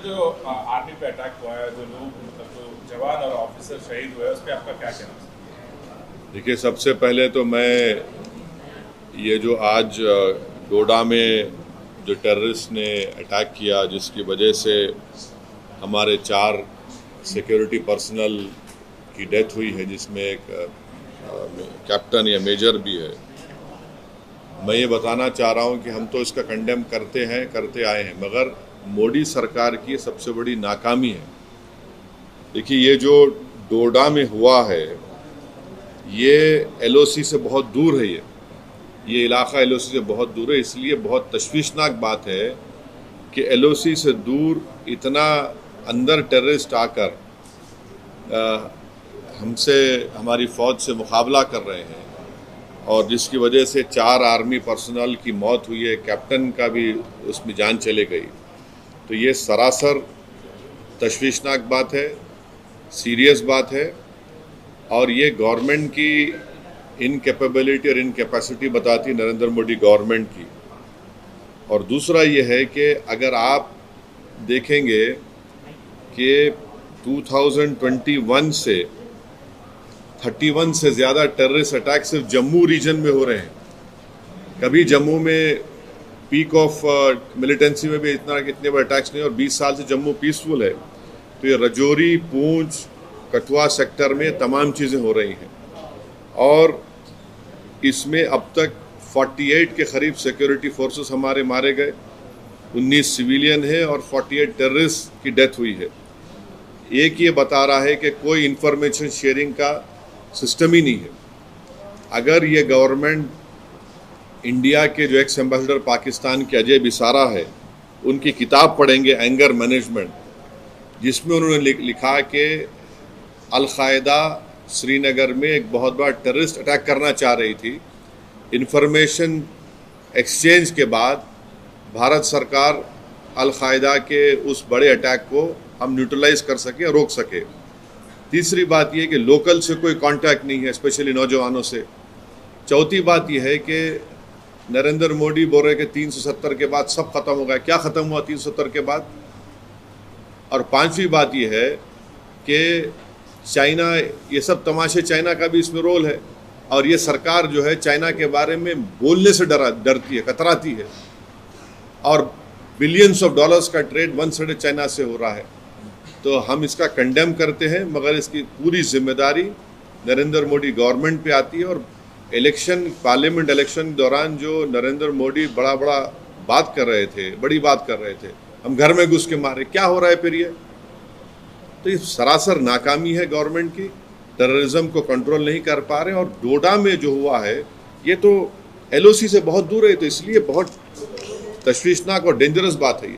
जो आर्मी पे अटैक हुआ है, जो लोग मतलब जो जवान और ऑफिसर शहीद हुए, उस पर आपका क्या कहना है? देखिए, सबसे पहले तो मैं ये जो आज डोडा में जो टेररिस्ट ने अटैक किया, जिसकी वजह से हमारे 4 सिक्योरिटी पर्सनल की डेथ हुई है, जिसमें एक कैप्टन या मेजर भी है, मैं ये बताना चाह रहा हूँ कि हम तो इसका कंडेम करते आए हैं, मगर मोदी सरकार की सबसे बड़ी नाकामी है। देखिए, ये जो डोडा में हुआ है, ये एलओसी से बहुत दूर है। ये इलाका एलओसी से बहुत दूर है, इसलिए बहुत तशवीशनाक बात है कि एलओसी से दूर इतना अंदर टेररिस्ट आकर हमारी फ़ौज से मुकाबला कर रहे हैं, और जिसकी वजह से 4 आर्मी पर्सनल की मौत हुई है, कैप्टन का भी उसमें जान चले गई। तो ये सरासर तशवीशनाक बात है, सीरियस बात है, और ये गवर्नमेंट की इनकैपेबिलिटी और इनकैपेसिटी बताती नरेंद्र मोदी गवर्नमेंट की। और दूसरा ये है कि अगर आप देखेंगे कि 2021 से 31 से ज़्यादा टेररिस्ट अटैक सिर्फ जम्मू रीजन में हो रहे हैं। कभी जम्मू में पीक ऑफ मिलिटेंसी में भी इतने बड़े अटैक्स नहीं, और 20 साल से जम्मू पीसफुल है। तो ये रजौरी, पूंछ, कठुआ सेक्टर में तमाम चीज़ें हो रही हैं, और इसमें अब तक 48 के करीब सिक्योरिटी फोर्सेस हमारे मारे गए, 19 सिविलियन है और 48 टेररिस्ट की डेथ हुई है। एक ये बता रहा है कि कोई इंफॉर्मेशन शेयरिंग का सिस्टम ही नहीं है। अगर ये गवर्नमेंट इंडिया के जो एक्स एम्बेसडर पाकिस्तान के अजय बिसारा है, उनकी किताब पढ़ेंगे एंगर मैनेजमेंट, जिसमें उन्होंने लिखा कि अल-कायदा श्रीनगर में एक बहुत बड़ा टेररिस्ट अटैक करना चाह रही थी। इंफॉर्मेशन एक्सचेंज के बाद भारत सरकार अल-कायदा के उस बड़े अटैक को हम न्यूट्रलाइज कर सके और रोक सके। तीसरी बात यह कि लोकल से कोई कांटेक्ट नहीं है, स्पेशली नौजवानों से। चौथी बात यह है कि नरेंद्र मोदी बोल रहे कि 370 के बाद सब खत्म हो गया। क्या ख़त्म हुआ 370 के बाद? और पांचवी बात यह है कि चाइना, ये सब तमाशे, चाइना का भी इसमें रोल है, और ये सरकार जो है चाइना के बारे में बोलने से डरती है, कतराती है, और बिलियंस ऑफ डॉलर्स का ट्रेड वन साइड चाइना से हो रहा है। तो हम इसका कंडेम करते हैं, मगर इसकी पूरी जिम्मेदारी नरेंद्र मोदी गवर्नमेंट पे आती है। और पार्लियामेंट इलेक्शन के दौरान जो नरेंद्र मोदी बड़ा बात कर रहे थे, बड़ी बात कर रहे थे, हम घर में घुस के मारे, क्या हो रहा है फिर ये? तो ये सरासर नाकामी है गवर्नमेंट की, टेररिज्म को कंट्रोल नहीं कर पा रहे। और डोडा में जो हुआ है, ये तो एलओसी से बहुत दूर है, तो इसलिए बहुत तशवीशनाक और डेंजरस बात है।